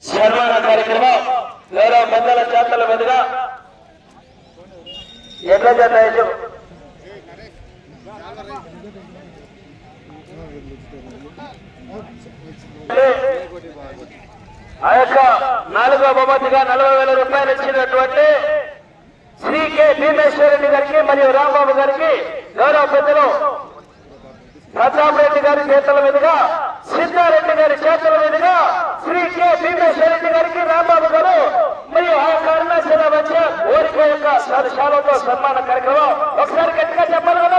సన్మాన కార్యక్రమం గౌరవ పెద్దల చేతల మీదుగా ఎట్ల జత ఆ యొక్క 4వ బహుమతిగా 40,000 రూపాయలు ఇచ్చినటువంటి శ్రీ కె భీమేశ్వరరెడ్డి గారికి మరియు రాంబాబు గారికి గౌరవ పెద్దలు ప్రతాప్ రెడ్డి గారి చేతుల మీదుగా సిద్ధారెడ్డి గారి చేతుల మీదుగా శ్రీ కె భీమేశ్వరరెడ్డి గారికి రాంబాబు గారు మరియు ఆ కరుణాచల వచ్చే ఓరిక యొక్క శాలతో సన్మాన కార్యక్రమం ఒకసారి గట్టిగా చెప్పాలి కదా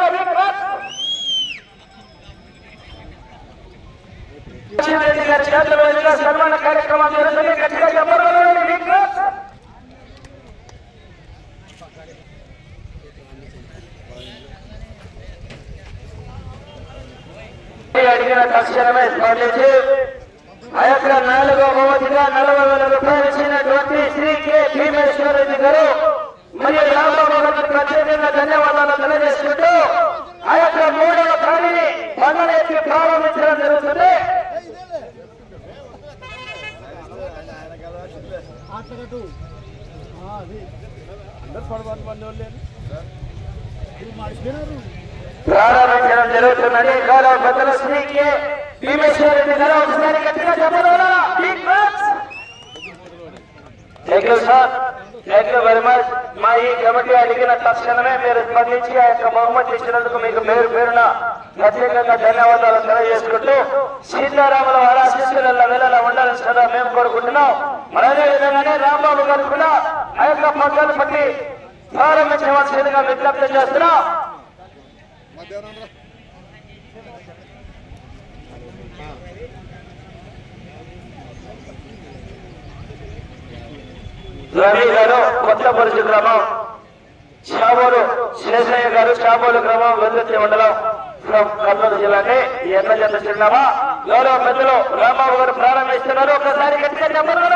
రెడ్డి గారి చేతుల మీదుగా సన్మాన కార్యక్రమం జరుగుతుంది గట్టిగా చెప్పాలి అడిగిన తక్షణమే స్పందించి ఆ యొక్క 4వ బహుమతిగా 40,000 రూపాయలు ఇచ్చినటువంటి శ్రీ కె భీమేశ్వరరెడ్డి గారు మరియు రాంబాబు గారికి ప్రత్యేకంగా ధన్యవాదాలు తెలియజేసుకుంటూ ఆ యొక్క 3వ ఖాళీని పనులెత్తి ప్రారంభించడం జరుగుతుంది. ప్రారంభించడం జరుగుతున్నది. గౌరవ పెద్దల శ్రీ కె భీమేశ్వరరెడ్డి గారు ఒకసారి గట్టిగా చెప్పగలరా? Thank you sir, thank you very much. మా ఈ కమిటీ అడిగిన తక్షణమే మీరు స్పందించి ఆ యొక్క బహుమతి ఇచ్చినందుకు మీకు పేరున ప్రత్యేకంగా ధన్యవాదాలు తెలియజేసుకుంటూ సీతారాముల ఆశీస్సుల వేళ ఉండాలని సదా మేము కోరుకుంటున్నాం. మరి అదే విధంగానే రాంబాబు గారు కూడా ఆ యొక్క పగ్గాలు పట్టి ప్రారంభించవలసిందిగా విజ్ఞప్తి చేస్తున్నాం. రవి గారు కొత్తపరుచు గ్రామం, చాబోలు శేషయ్య గారు చాబోలు గ్రామం, వెల్లుత్తి మండలం, కర్నూలు జిల్లాని ఎర్ర జత చిరునామా గౌరవ పెద్దలు రాంబాబు గారు ప్రారంభిస్తున్నారు. ఒకసారి గట్టిగా చెప్పండి.